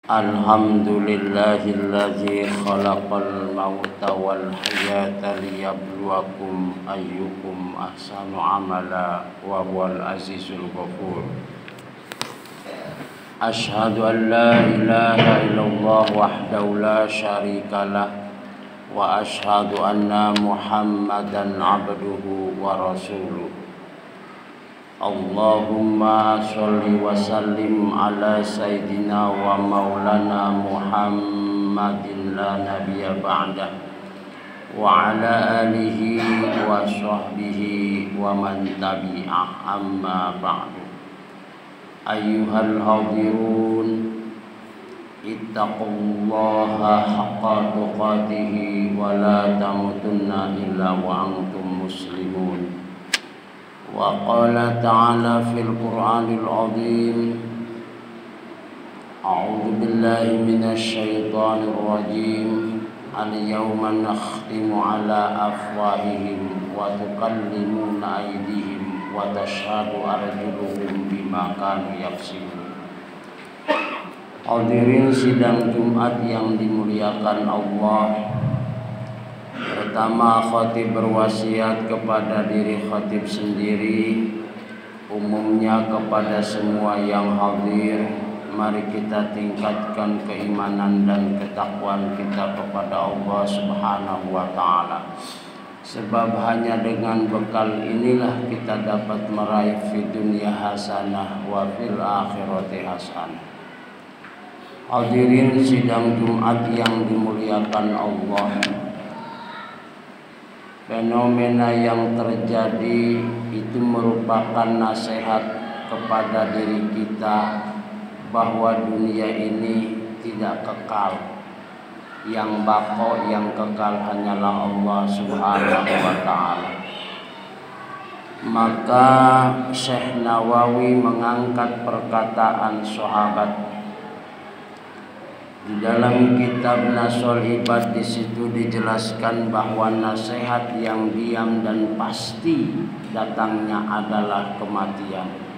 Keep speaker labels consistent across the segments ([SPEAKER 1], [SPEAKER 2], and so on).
[SPEAKER 1] Alhamdulillahilladzi khalaqal mauta wal hayata liyabluwakum ayyukum ahsanu amala wa huwal azizul ghafur. Asyhadu an la ilaha illallah wahdahu la syarikalah wa asyhadu anna Muhammadan abduhu wa rasuluh. Allahumma sholli wa sallim ala sayyidina wa maulana Muhammadin la nabiyya ba'dah wa ala alihi wa sahbihi wa man tabi'ah, amma ba'du. Ayyuhal hadirun, ittaqullaha haqqa tuqatih wa la tamutunna illa wa antum muslimun. Wa qala ta'ala fil Qur'anil 'azim, a'udzu billahi minasy syaithanir rajim. Al-yawma nakhtimu 'ala afwahihim wa tukallimuna aydihim wa tashhadu arjuluhum bima kanu yaksibun. Hadirin sidang Jumat yang dimuliakan Allah, pertama khatib berwasiat kepada diri khatib sendiri, umumnya kepada semua yang hadir. Mari kita tingkatkan keimanan dan ketakwaan kita kepada Allah Subhanahu wa ta'ala, sebab hanya dengan bekal inilah kita dapat meraih fi dunya hasanah wa fil akhirati hasanah. Hadirin sidang Jumat yang dimuliakan Allah, fenomena yang terjadi itu merupakan nasihat kepada diri kita bahwa dunia ini tidak kekal. Yang baqo, yang kekal hanyalah Allah Subhanahu wa ta'ala. Maka Syekh Nawawi mengangkat perkataan sahabat di dalam kitab Nasul Ibad. Di situ dijelaskan bahwa nasihat yang diam dan pasti datangnya adalah kematian.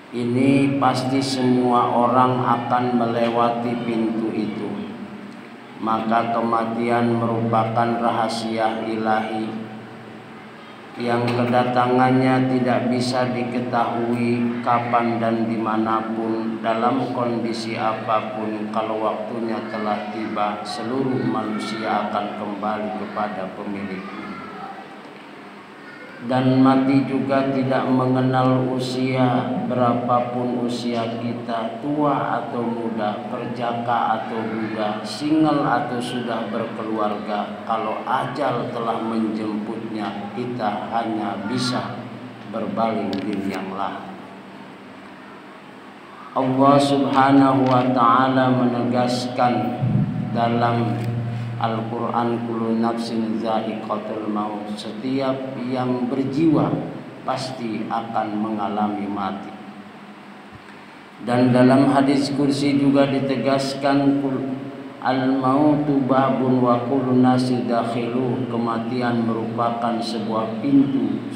[SPEAKER 1] Ini pasti semua orang akan melewati pintu itu. Maka kematian merupakan rahasia ilahi yang kedatangannya tidak bisa diketahui kapan dan dimanapun, dalam kondisi apapun. Kalau waktunya telah tiba, seluruh manusia akan kembali kepada pemiliknya. Dan mati juga tidak mengenal usia, berapapun usia kita, tua atau muda, perjaka atau budak, single atau sudah berkeluarga. Kalau ajal telah menjemputnya, kita hanya bisa berbaling diri yang lain. Allah Subhanahu wa ta'ala menegaskan dalam Al-Quran, kullu nafsin za'iqatul maut, setiap yang berjiwa pasti akan mengalami mati. Dan dalam hadis kursi juga ditegaskan, al-mautu babun wa kullu nasi dakhiluh, kematian merupakan sebuah pintu,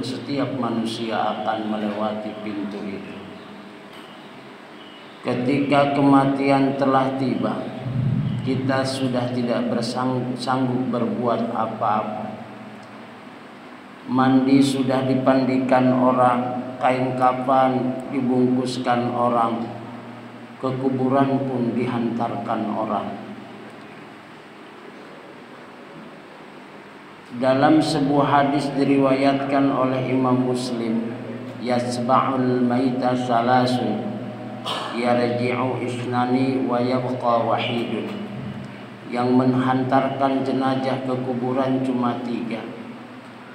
[SPEAKER 1] setiap manusia akan melewati pintu itu. Ketika kematian telah tiba, kita sudah tidak sanggup berbuat apa-apa. Mandi sudah dipandikan orang, kain kafan dibungkuskan orang, ke kuburan pun dihantarkan orang. Dalam sebuah hadis diriwayatkan oleh Imam Muslim, yasba'ul maita salasun, yarji'u isnani wa yabqa wahidun. Yang menghantarkan jenazah ke kuburan cuma 3,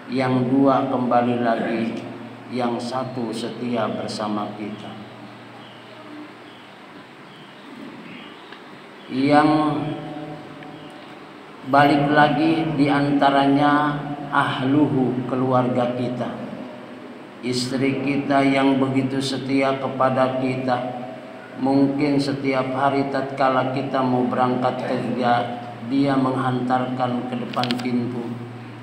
[SPEAKER 1] yang 2 kembali lagi, yang 1 setia bersama kita. Yang balik lagi diantaranya ahluhu, keluarga kita, istri kita yang begitu setia kepada kita. Mungkin setiap hari tatkala kita mau berangkat kerja, dia menghantarkan ke depan pintu.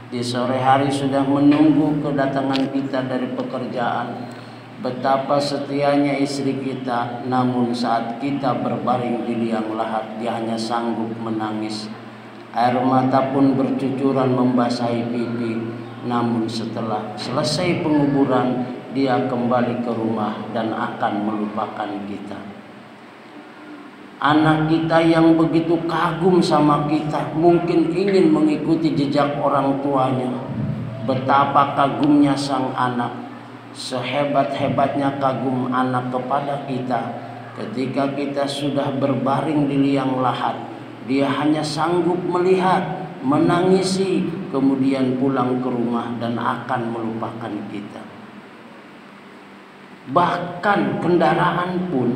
[SPEAKER 1] Di sore hari sudah menunggu kedatangan kita dari pekerjaan. Betapa setianya istri kita, namun saat kita berbaring di liang lahat, dia hanya sanggup menangis. Air mata pun bercucuran membasahi pipi. Namun setelah selesai penguburan, dia kembali ke rumah dan akan melupakan kita. Anak kita yang begitu kagum sama kita mungkin ingin mengikuti jejak orang tuanya. Betapa kagumnya sang anak. Sehebat-hebatnya kagum anak kepada kita, ketika kita sudah berbaring di liang lahat, dia hanya sanggup melihat, menangisi, kemudian pulang ke rumah dan akan melupakan kita. Bahkan kendaraan pun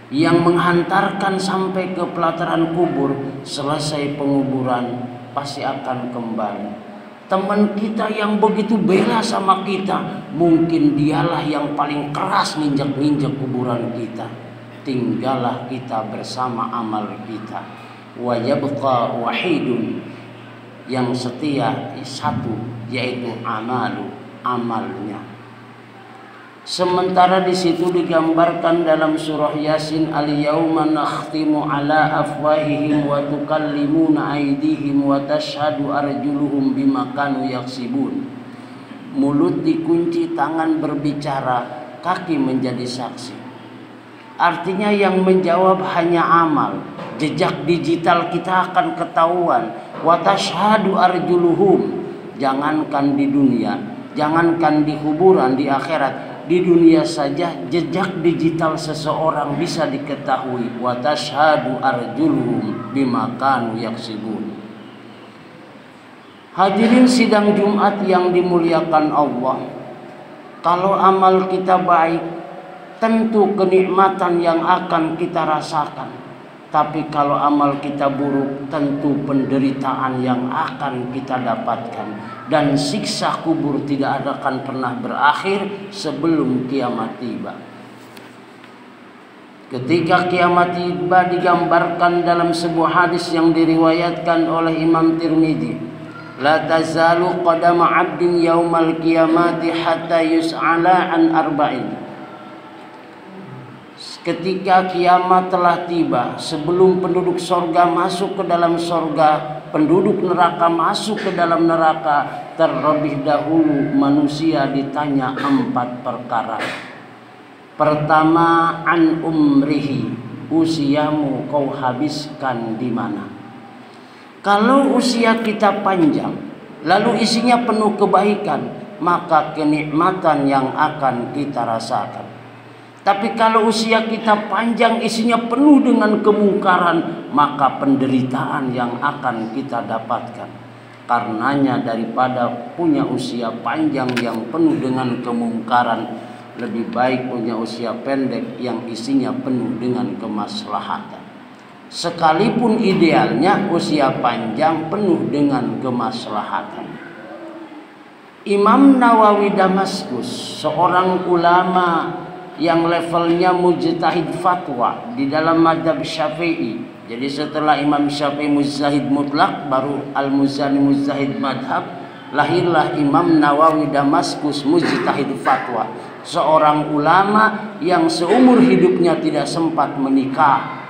[SPEAKER 1] yang menghantarkan sampai ke pelataran kubur, selesai penguburan pasti akan kembali. Teman kita yang begitu bela sama kita, mungkin dialah yang paling keras nginjek-nginjek kuburan kita. Tinggallah kita bersama amal kita. Wa yabqa wahidun, yang setia satu, yaitu amalnya. Sementara di situ digambarkan dalam surah Yasin, al-yauma nakhtimu ala afwahihim wa tukallimuna aydihim wa tashhadu arjuluhum bima kanu yaksibun. Mulut dikunci, tangan berbicara, kaki menjadi saksi. Artinya yang menjawab hanya amal. Jejak digital kita akan ketahuan. Wa tashhadu arjuluhum. Jangankan di dunia, jangankan di kuburan, di akhirat, di dunia saja jejak digital seseorang bisa diketahui. Wa tashhadu arjuluhum bima kanu yaksibun. Hadirin sidang Jumat yang dimuliakan Allah, kalau amal kita baik, tentu kenikmatan yang akan kita rasakan. Tapi kalau amal kita buruk, tentu penderitaan yang akan kita dapatkan. Dan siksa kubur tidak akan pernah berakhir sebelum kiamat tiba. Ketika kiamat tiba digambarkan dalam sebuah hadis yang diriwayatkan oleh Imam Tirmidzi. La tazalu qadama 'abdin yaumal qiyamati hatta yus'ala an arba'in. Ketika kiamat telah tiba, sebelum penduduk sorga masuk ke dalam sorga, penduduk neraka masuk ke dalam neraka, terlebih dahulu manusia ditanya 4 perkara. Pertama, an umrihi, usiamu kau habiskan di mana? Kalau usia kita panjang, lalu isinya penuh kebaikan, maka kenikmatan yang akan kita rasakan. Tapi kalau usia kita panjang, isinya penuh dengan kemungkaran, maka penderitaan yang akan kita dapatkan. Karenanya daripada punya usia panjang yang penuh dengan kemungkaran, lebih baik punya usia pendek yang isinya penuh dengan kemaslahatan. Sekalipun idealnya usia panjang penuh dengan kemaslahatan. Imam Nawawi Damaskus, seorang ulama yang levelnya mujtahid fatwa di dalam mazhab Syafi'i. Jadi setelah Imam Syafi'i mujtahid mutlak, baru Al-Muzani mujtahid madhab, lahirlah Imam Nawawi Damaskus mujtahid fatwa. Seorang ulama yang seumur hidupnya tidak sempat menikah,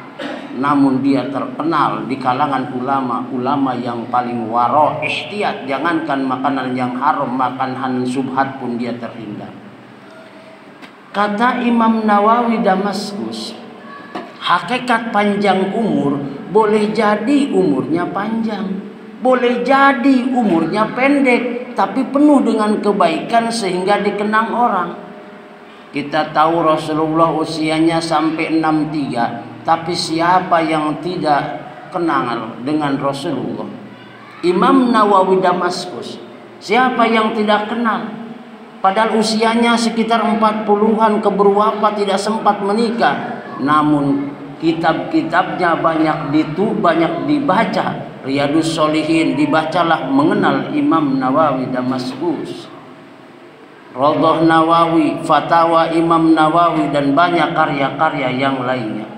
[SPEAKER 1] namun dia terkenal di kalangan ulama yang paling waro, ihtiyat, jangankan makanan yang haram, makanan subhat pun dia terhindar. Kata Imam Nawawi Damaskus, hakikat panjang umur boleh jadi umurnya panjang, boleh jadi umurnya pendek, tapi penuh dengan kebaikan sehingga dikenang orang. Kita tahu Rasulullah usianya sampai 63, tapi siapa yang tidak kenal dengan Rasulullah? Imam Nawawi Damaskus, siapa yang tidak kenal? Padahal usianya sekitar 40-an, keburu wafat, tidak sempat menikah. Namun kitab-kitabnya banyak dibaca. Riyadus Sholihin dibacalah mengenal Imam Nawawi Damaskus. Radhah Nawawi, Fatawa Imam Nawawi, dan banyak karya-karya yang lainnya.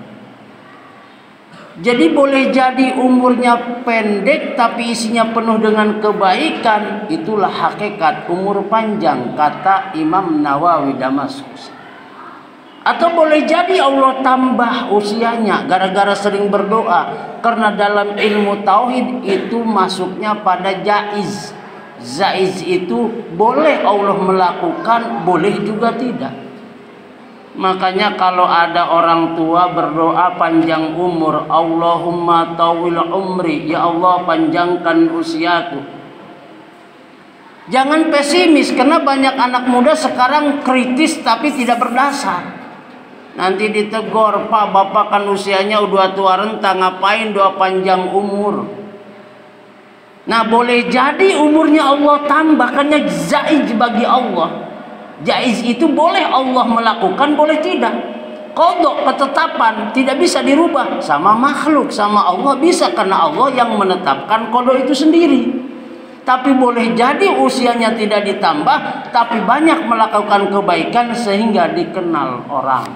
[SPEAKER 1] Jadi boleh jadi umurnya pendek tapi isinya penuh dengan kebaikan. Itulah hakikat umur panjang, kata Imam Nawawi Damaskus. Atau boleh jadi Allah tambah usianya gara-gara sering berdoa. Karena dalam ilmu tauhid itu masuknya pada jaiz. Jaiz itu boleh Allah melakukan, boleh juga tidak. Makanya kalau ada orang tua berdoa panjang umur, Allahumma tawil umri, ya Allah panjangkan usiaku. Jangan pesimis, karena banyak anak muda sekarang kritis tapi tidak berdasar. Nanti ditegur, Pak bapak kan usianya udah tua renta, ngapain doa panjang umur? Nah boleh jadi umurnya Allah tambahkannya jaiz bagi Allah. Jaiz itu boleh Allah melakukan, boleh tidak. Qadha, ketetapan, tidak bisa dirubah. Sama makhluk, sama Allah bisa, karena Allah yang menetapkan qadha itu sendiri. Tapi boleh jadi usianya tidak ditambah, tapi banyak melakukan kebaikan sehingga dikenal orang.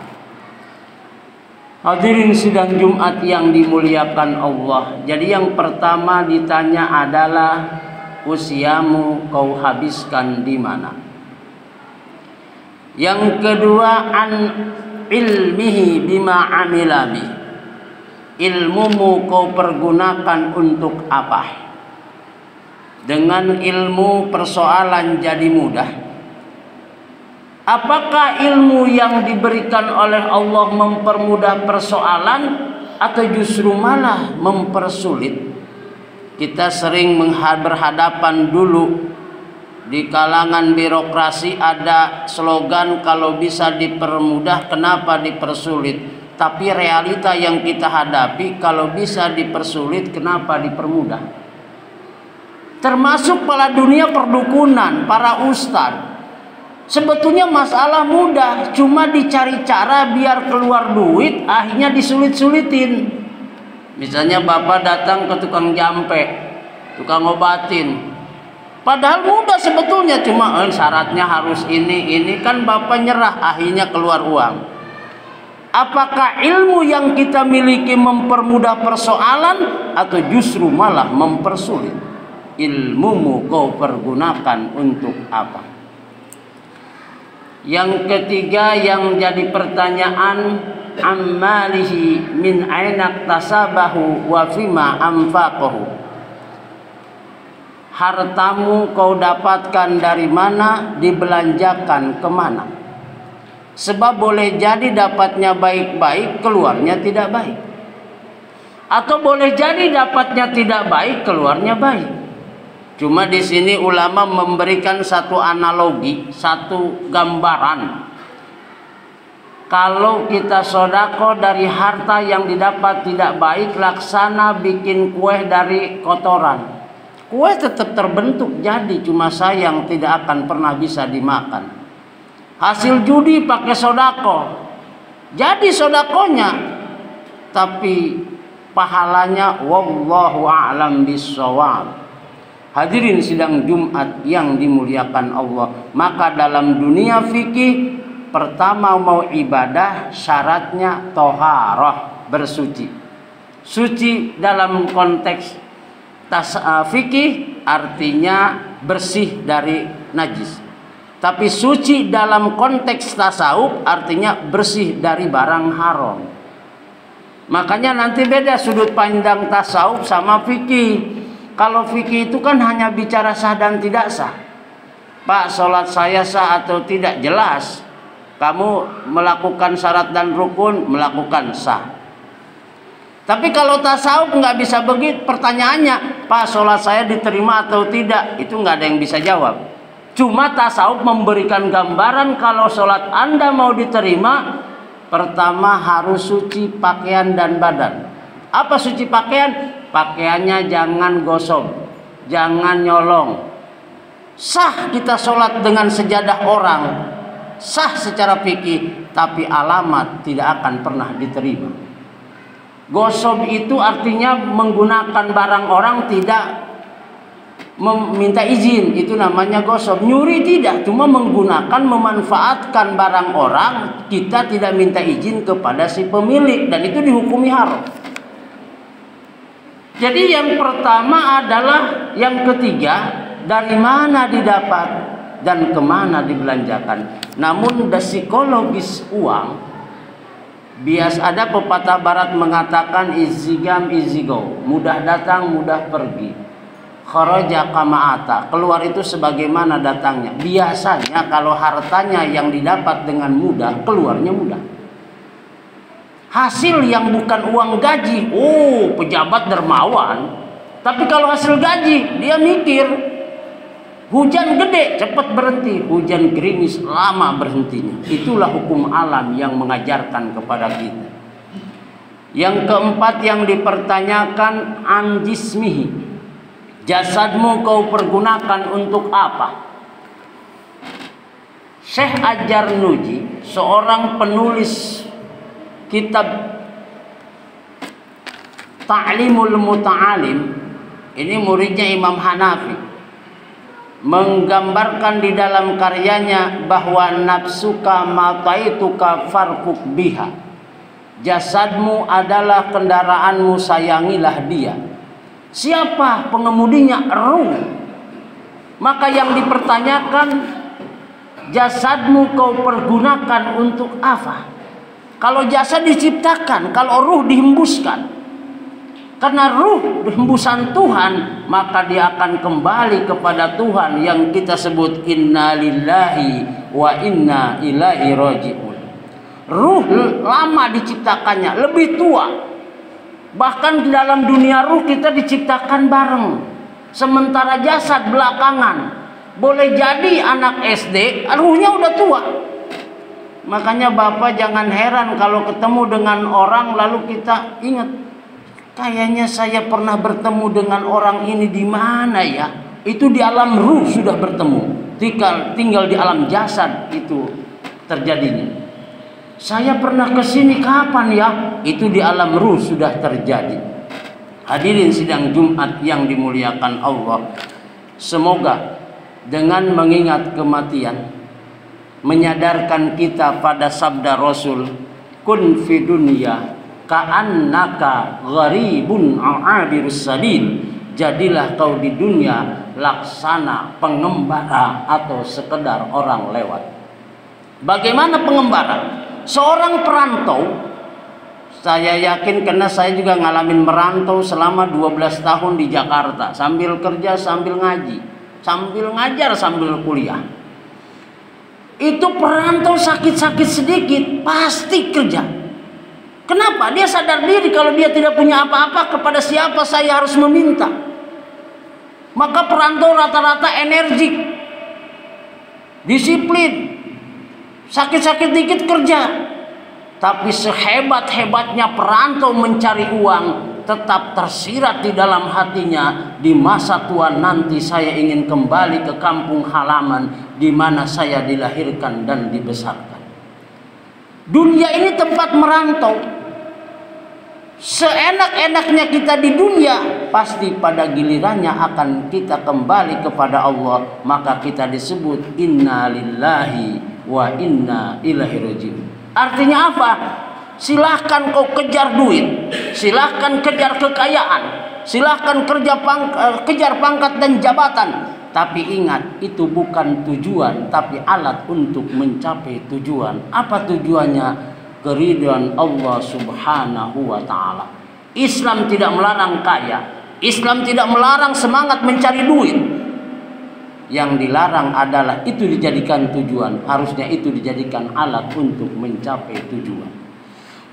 [SPEAKER 1] Hadirin sidang Jumat yang dimuliakan Allah. Jadi yang pertama ditanya adalah, usiamu kau habiskan di mana? Yang kedua, an ilmihi bima amila bi. Ilmumu kau pergunakan untuk apa? Dengan ilmu persoalan jadi mudah. Apakah ilmu yang diberikan oleh Allah mempermudah persoalan atau justru malah mempersulit? Kita sering berhadapan dulu. Di kalangan birokrasi ada slogan, kalau bisa dipermudah kenapa dipersulit. Tapi realita yang kita hadapi, kalau bisa dipersulit kenapa dipermudah. Termasuk pada dunia perdukunan, para ustadz. Sebetulnya masalah mudah, cuma dicari cara biar keluar duit, akhirnya disulit-sulitin. Misalnya bapak datang ke tukang jampe, tukang obatin. Padahal mudah sebetulnya, cuma syaratnya harus ini kan bapak nyerah, akhirnya keluar uang. Apakah ilmu yang kita miliki mempermudah persoalan atau justru malah mempersulit? Ilmumu kau pergunakan untuk apa? Yang ketiga yang jadi pertanyaan, ammalihi min aina tasabahu wa fima anfaqahu. Hartamu kau dapatkan dari mana, dibelanjakan kemana? Sebab boleh jadi dapatnya baik-baik, keluarnya tidak baik. Atau boleh jadi dapatnya tidak baik, keluarnya baik. Cuma di sini ulama memberikan satu analogi, satu gambaran. Kalau kita sodako dari harta yang didapat tidak baik, laksana bikin kue dari kotoran. Kue tetap terbentuk jadi, cuma sayang tidak akan pernah bisa dimakan. Hasil judi pakai sodako, jadi sodakonya, tapi pahalanya wallahu a'lam bissawab. Hadirin sidang Jumat yang dimuliakan Allah. Maka dalam dunia fikih, pertama mau ibadah syaratnya toharah, bersuci. Suci dalam konteks fikih artinya bersih dari najis. Tapi suci dalam konteks tasawuf artinya bersih dari barang haram. Makanya nanti beda sudut pandang tasawuf sama fikih. Kalau fikih itu kan hanya bicara sah dan tidak sah. Pak, sholat saya sah atau tidak? Jelas. Kamu melakukan syarat dan rukun, melakukan sah. Tapi kalau tasawuf nggak bisa begitu. Pertanyaannya, Pak, sholat saya diterima atau tidak? Itu nggak ada yang bisa jawab. Cuma tasawuf memberikan gambaran kalau sholat Anda mau diterima, pertama harus suci pakaian dan badan. Apa suci pakaian? Pakaiannya jangan gosok, jangan nyolong. Sah kita sholat dengan sejadah orang, sah secara fikih, tapi alamat tidak akan pernah diterima. Gosok itu artinya menggunakan barang orang tidak meminta izin, itu namanya gosok. Nyuri tidak, cuma menggunakan, memanfaatkan barang orang, kita tidak minta izin kepada si pemilik, dan itu dihukumi haram. Jadi yang pertama adalah, yang ketiga, dari mana didapat dan kemana dibelanjakan. Namun psikologis uang, bias ada pepatah barat mengatakan easy come easy go, mudah datang mudah pergi. Kharaja kama ata, keluar itu sebagaimana datangnya. Biasanya kalau hartanya yang didapat dengan mudah, keluarnya mudah. Hasil yang bukan uang gaji, pejabat dermawan. Tapi kalau hasil gaji, dia mikir, hujan gede cepat berhenti, hujan gerimis lama berhentinya. Itulah hukum alam yang mengajarkan kepada kita. Yang keempat yang dipertanyakan, an jismihi, jasadmu kau pergunakan untuk apa? Syekh Adjarnuji, seorang penulis kitab Ta'limul Muta'alim, ini muridnya Imam Hanafi, menggambarkan di dalam karyanya bahwa nafsuka mataituka farkuk biha, jasadmu adalah kendaraanmu, sayangilah dia. Siapa pengemudinya? Ruh. Maka yang dipertanyakan, jasadmu kau pergunakan untuk apa? Kalau jasad diciptakan, kalau ruh dihembuskan. Karena ruh hembusan Tuhan, maka dia akan kembali kepada Tuhan yang kita sebut inna lillahi wa inna ilaihi raji'un. Ruh lama diciptakannya, lebih tua. Bahkan di dalam dunia ruh kita diciptakan bareng. Sementara jasad belakangan. Boleh jadi anak SD, ruhnya udah tua. Makanya Bapak jangan heran kalau ketemu dengan orang lalu kita ingat, kayaknya saya pernah bertemu dengan orang ini di mana ya? Itu di alam ruh sudah bertemu. Tinggal di alam jasad itu terjadinya. Saya pernah ke sini kapan ya? Itu di alam ruh sudah terjadi. Hadirin sidang Jumat yang dimuliakan Allah, semoga dengan mengingat kematian menyadarkan kita pada sabda Rasul, kun fi dunya ka'annaka gharibun a'abirus sabil, jadilah kau di dunia laksana pengembara atau sekedar orang lewat. Bagaimana pengembara? Seorang perantau, saya yakin karena saya juga ngalamin merantau selama 12 tahun di Jakarta, sambil kerja, sambil ngaji, sambil ngajar, sambil kuliah. Itu perantau sakit-sakit sedikit pasti kerja. Kenapa? Dia sadar diri kalau dia tidak punya apa-apa, kepada siapa saya harus meminta. Maka perantau rata-rata energik, disiplin, sakit-sakit dikit kerja. Tapi sehebat-hebatnya perantau mencari uang, tetap tersirat di dalam hatinya, di masa tua nanti saya ingin kembali ke kampung halaman di mana saya dilahirkan dan dibesarkan. Dunia ini tempat merantau. Seenak-enaknya kita di dunia, pasti pada gilirannya akan kita kembali kepada Allah. Maka kita disebut inna lillahi wa inna ilaihi raji'un. Artinya apa? Silahkan kau kejar duit, silahkan kejar kekayaan, silahkan kejar pangkat dan jabatan. Tapi ingat, itu bukan tujuan, tapi alat untuk mencapai tujuan. Apa tujuannya? Keridhaan Allah subhanahu wa ta'ala. Islam tidak melarang kaya, Islam tidak melarang semangat mencari duit. Yang dilarang adalah itu dijadikan tujuan. Harusnya itu dijadikan alat untuk mencapai tujuan.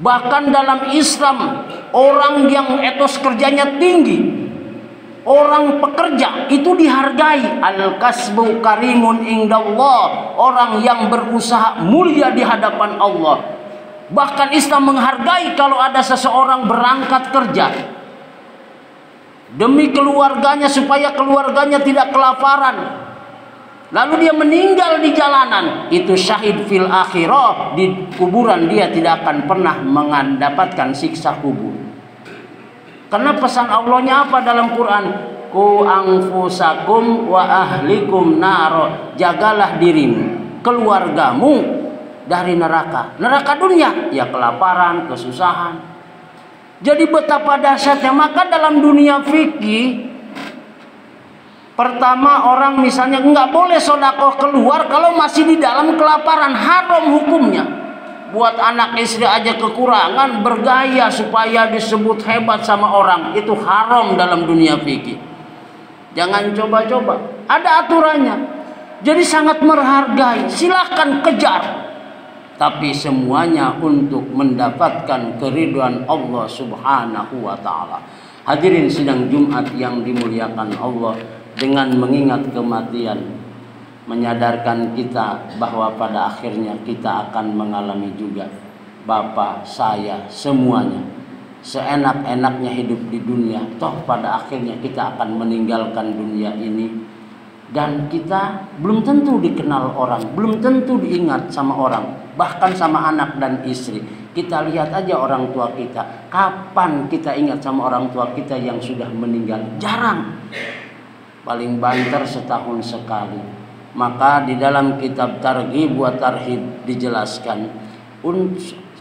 [SPEAKER 1] Bahkan dalam Islam, orang yang etos kerjanya tinggi, orang pekerja itu dihargai. Al-kasbu karimun indallah, orang yang berusaha mulia di hadapan Allah. Bahkan Islam menghargai kalau ada seseorang berangkat kerja demi keluarganya, supaya keluarganya tidak kelaparan, lalu dia meninggal di jalanan, itu syahid fil akhirah. Di kuburan dia tidak akan pernah mendapatkan siksa kubur. Karena pesan Allahnya apa dalam Quran? Ku anfusakum wa ahlikum naro, jagalah dirimu, keluargamu dari neraka. Neraka dunia ya kelaparan, kesusahan. Jadi betapa dahsyatnya. Maka dalam dunia fikih, pertama orang misalnya nggak boleh sedekah keluar kalau masih di dalam kelaparan, haram hukumnya. Buat anak istri aja kekurangan, bergaya supaya disebut hebat sama orang, itu haram dalam dunia fikih. Jangan coba-coba, ada aturannya. Jadi sangat menghargai, silahkan kejar. Tapi semuanya untuk mendapatkan keridhaan Allah Subhanahu wa Ta'ala. Hadirin sidang Jumat yang dimuliakan Allah, dengan mengingat kematian, menyadarkan kita bahwa pada akhirnya kita akan mengalami juga. Bapak, saya, semuanya seenak-enaknya hidup di dunia, toh pada akhirnya kita akan meninggalkan dunia ini. Dan kita belum tentu dikenal orang, belum tentu diingat sama orang, bahkan sama anak dan istri. Kita lihat aja orang tua kita, kapan kita ingat sama orang tua kita yang sudah meninggal? Jarang, paling banter setahun sekali. Maka di dalam kitab Targhib wa Tarhib dijelaskan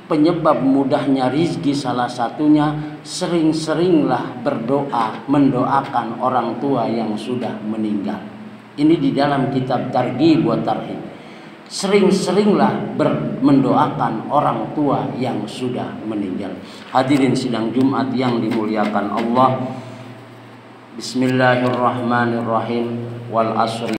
[SPEAKER 1] penyebab mudahnya rizki salah satunya sering-seringlah berdoa, mendoakan orang tua yang sudah meninggal. Ini di dalam kitab Targhib wa Tarhib. Sering-seringlah mendoakan orang tua yang sudah meninggal. Hadirin sidang Jumat yang dimuliakan Allah. Bismillahirrahmanirrahim. Wal asri